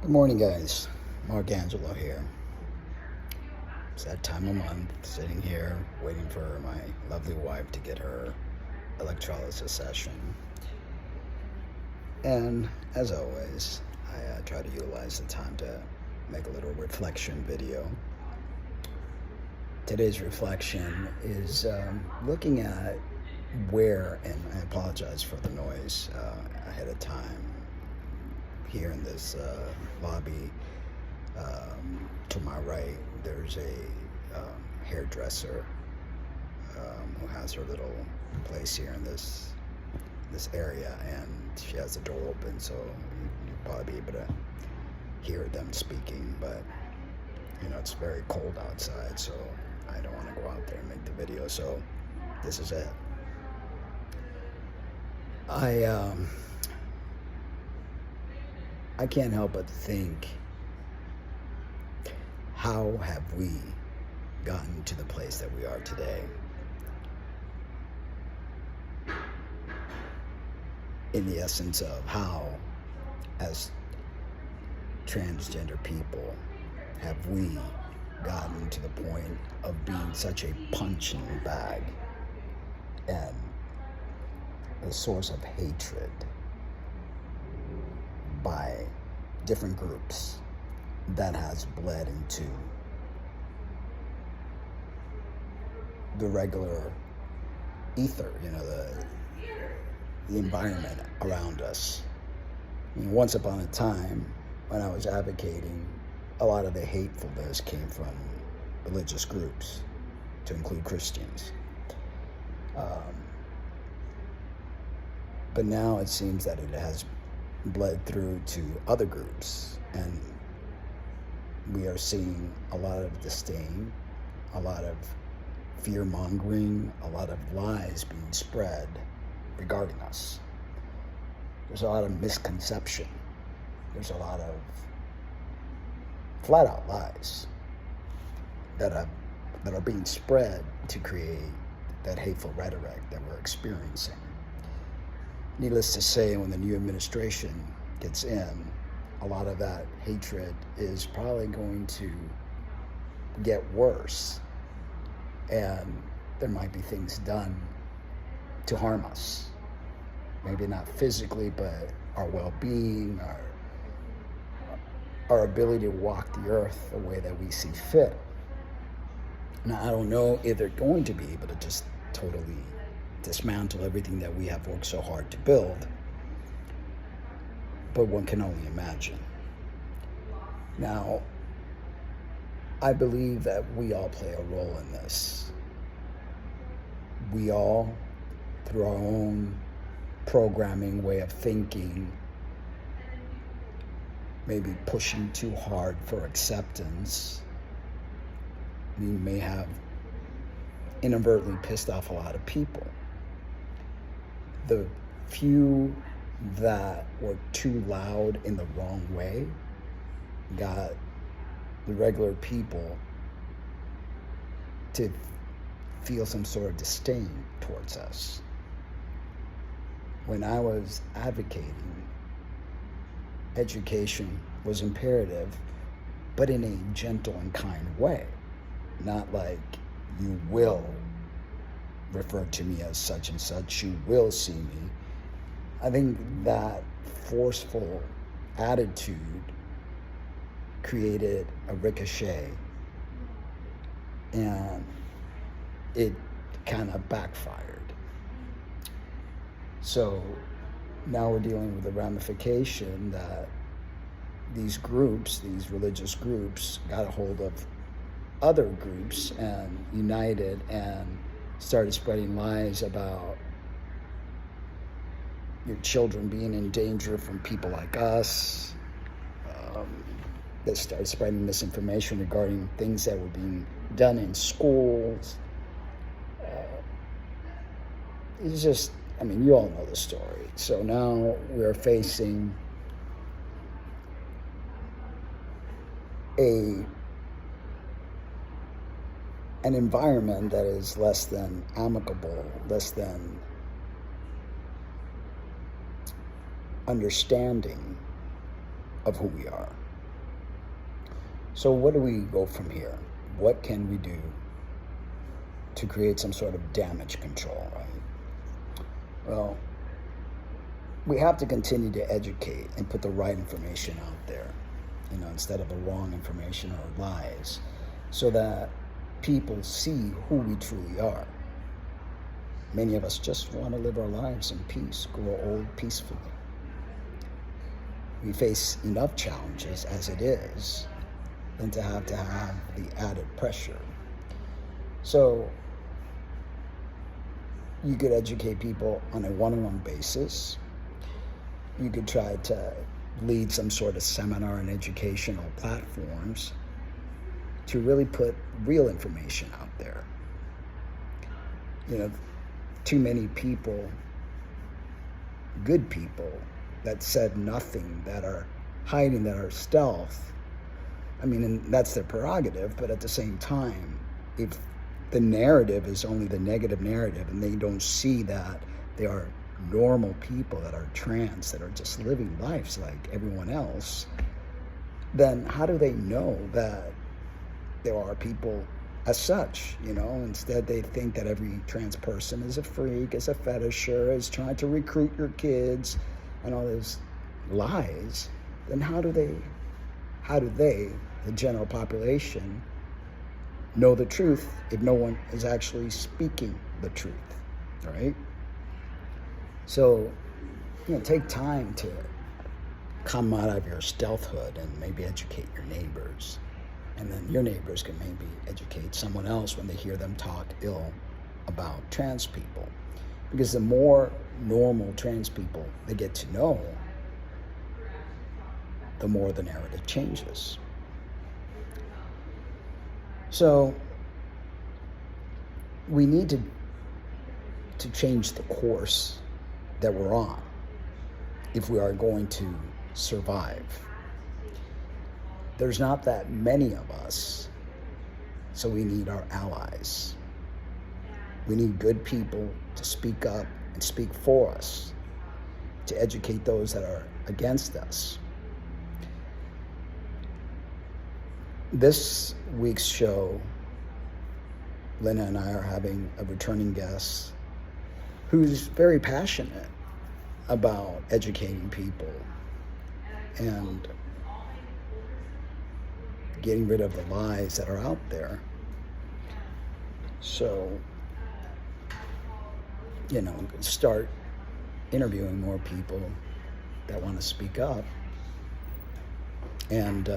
Good morning, guys. Mark Angelo here. It's that time of month, sitting here waiting for my lovely wife to get her electrolysis session. And as always, I try to utilize the time to make a little reflection video. Today's reflection is looking at where, and I apologize for the noise ahead of time, here in this lobby. To my right, there's a hairdresser who has her little place here in this area, and she has the door open, so you'll probably be able to hear them speaking. But it's very cold outside, so I don't want to go out there and make the video. So this is it. I can't help but think, how have we gotten to the place that we are today? In the essence of how, as transgender people, have we gotten to the point of being such a punching bag and a source of hatred by different groups that has bled into the regular ether, the environment around us. I mean, once upon a time, when I was advocating, a lot of the hatefulness came from religious groups, to include Christians. But now it seems that it has bled through to other groups, and we are seeing a lot of disdain, a lot of fear-mongering, a lot of lies being spread regarding us. There's a lot of misconception. There's a lot of flat-out lies that are being spread to create that hateful rhetoric that we're experiencing. Needless to say, when the new administration gets in, a lot of that hatred is probably going to get worse, and there might be things done to harm us. Maybe not physically, but our well-being, our ability to walk the earth the way that we see fit. Now, I don't know if they're going to be able to just totally dismantle everything that we have worked so hard to build, but one can only imagine. Now, I believe that we all play a role in this. We all, through our own programming, way of thinking, maybe pushing too hard for acceptance, we may have inadvertently pissed off a lot of people. The few that were too loud in the wrong way got the regular people to feel some sort of disdain towards us. When I was advocating, education was imperative, but in a gentle and kind way. Not like, you will refer to me as such and such, you will see me. I think that forceful attitude created a ricochet, and it kind of backfired. So now we're dealing with the ramification that these groups, these religious groups, got a hold of other groups and united and started spreading lies about your children being in danger from people like us. They started spreading misinformation regarding things that were being done in schools. It's just, you all know the story. So now we're facing an environment that is less than amicable, less than understanding of who we are. So what do we go from here? What can we do to create some sort of damage control, right? Well, we have to continue to educate and put the right information out there, instead of the wrong information or lies, so that people see who we truly are. Many of us just want to live our lives in peace, grow old peacefully. We face enough challenges as it is than to have the added pressure. So you could educate people on a one-on-one basis. You could try to lead some sort of seminar and educational platforms to really put real information out there. Too many people, good people, that said nothing, that are hiding, that are stealth. And that's their prerogative, but at the same time, if the narrative is only the negative narrative and they don't see that they are normal people that are trans, that are just living lives like everyone else, then how do they know that there are people as such? Instead they think that every trans person is a freak, is a fetisher, is trying to recruit your kids and all those lies. Then how do they, the general population, know the truth if no one is actually speaking the truth, right? So, take time to come out of your stealthhood and maybe educate your neighbors. And then your neighbors can maybe educate someone else when they hear them talk ill about trans people. Because the more normal trans people they get to know, the more the narrative changes. So we need to change the course that we're on if we are going to survive. There's not that many of us, so we need our allies. We need good people to speak up and speak for us, to educate those that are against us. This week's show, Lena and I are having a returning guest who's very passionate about educating people and getting rid of the lies that are out there. So, start interviewing more people that want to speak up and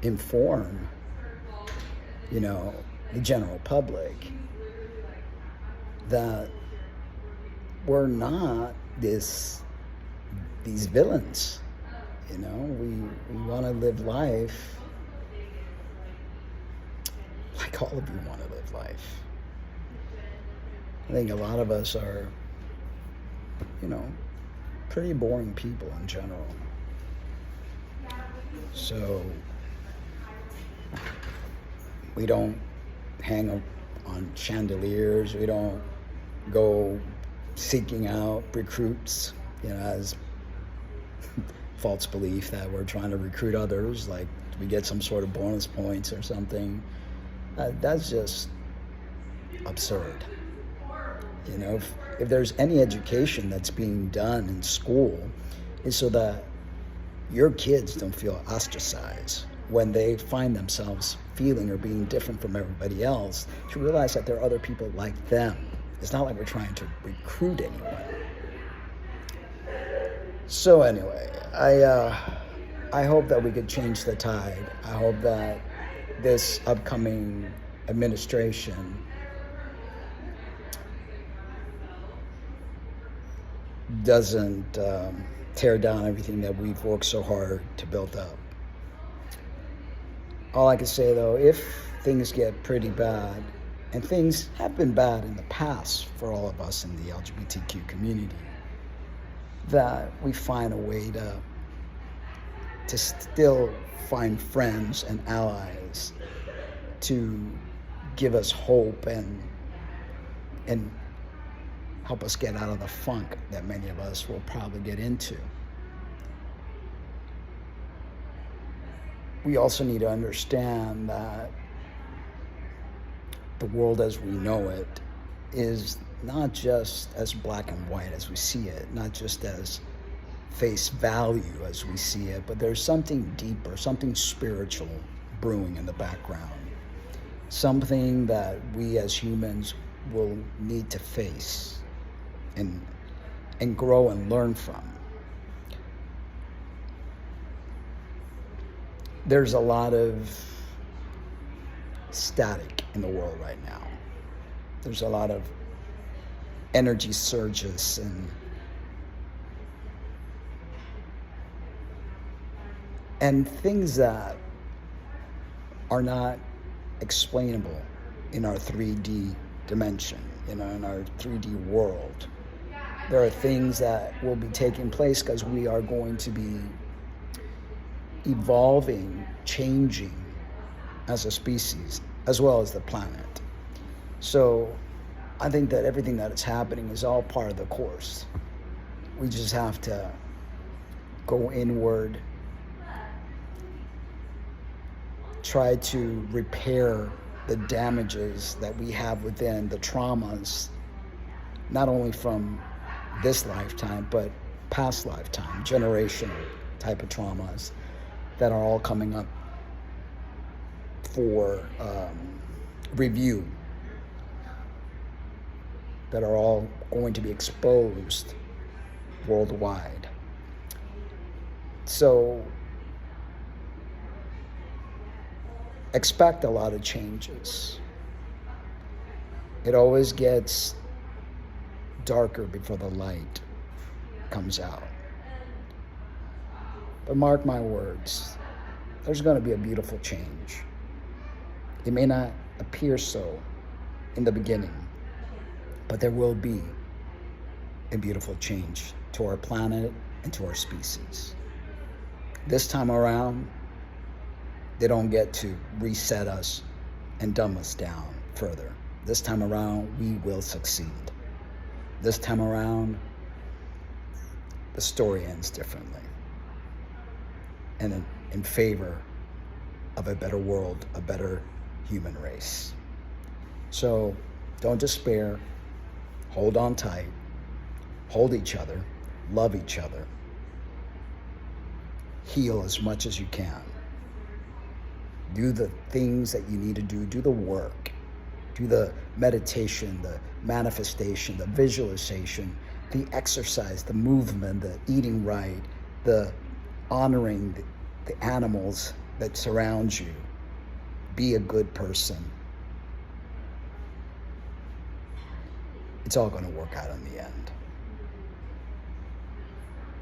inform, the general public that we're not these villains. We want to live life like all of you want to live life. I think a lot of us are, pretty boring people in general. So we don't hang up on chandeliers. We don't go seeking out recruits, as false belief that we're trying to recruit others, like we get some sort of bonus points or something. That's just absurd. If there's any education that's being done in school, is so that your kids don't feel ostracized when they find themselves feeling or being different from everybody else, to realize that there are other people like them. It's not like we're trying to recruit anyone. So anyway, I hope that we could change the tide. I hope that this upcoming administration doesn't tear down everything that we've worked so hard to build up. All I can say, though, if things get pretty bad, and things have been bad in the past for all of us in the LGBTQ community, that we find a way to still find friends and allies to give us hope and help us get out of the funk that many of us will probably get into. we also need to understand that the world as we know it is not just as black and white as we see it, not just as face value as we see it, but there's something deeper, something spiritual brewing in the background, something that we as humans will need to face and grow and learn from. There's a lot of static in the world right now. There's a lot of energy surges and things that are not explainable in our 3D dimension, in our 3D world. There are things that will be taking place because we are going to be evolving, changing as a species, as well as the planet. So I think that everything that is happening is all part of the course. We just have to go inward, try to repair the damages that we have within, the traumas, not only from this lifetime, but past lifetime, generational type of traumas that are all coming up for review, that are all going to be exposed worldwide. So expect a lot of changes. It always gets darker before the light comes out. But mark my words, there's going to be a beautiful change. It may not appear so in the beginning, but there will be a beautiful change to our planet and to our species. This time around, they don't get to reset us and dumb us down further. This time around, we will succeed. This time around, the story ends differently, and in favor of a better world, a better human race. So don't despair, hold on tight, hold each other, love each other, heal as much as you can. Do the things that you need to do the work, do the meditation, the manifestation, the visualization, the exercise, the movement, the eating right, the honoring the animals that surround you. Be a good person. It's all going to work out in the end.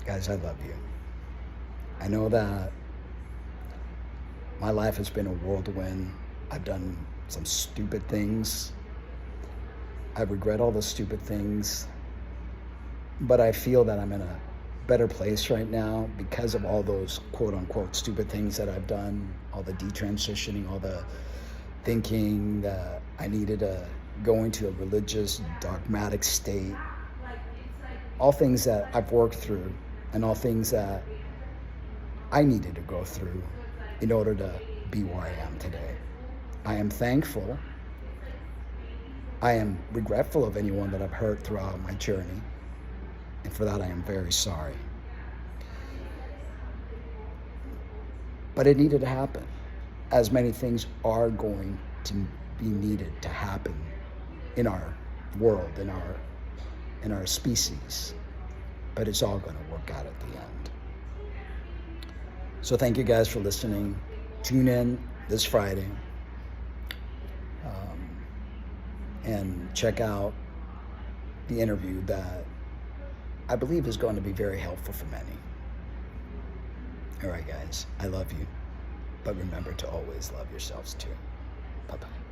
Guys, I love you. I know that my life has been a whirlwind. I've done some stupid things. I regret all the stupid things. But I feel that I'm in a better place right now because of all those quote-unquote stupid things that I've done, all the detransitioning, all the thinking that I needed to go into a religious, dogmatic state. All things that I've worked through and all things that I needed to go through in order to be where I am today. I am thankful. I am regretful of anyone that I've hurt throughout my journey. And for that, I am very sorry. But it needed to happen, as many things are going to be needed to happen in our world, in our species. But it's all going to work out at the end. So thank you guys for listening. Tune in this Friday and check out the interview that I believe is going to be very helpful for many. All right, guys, I love you. But remember to always love yourselves too. Bye-bye.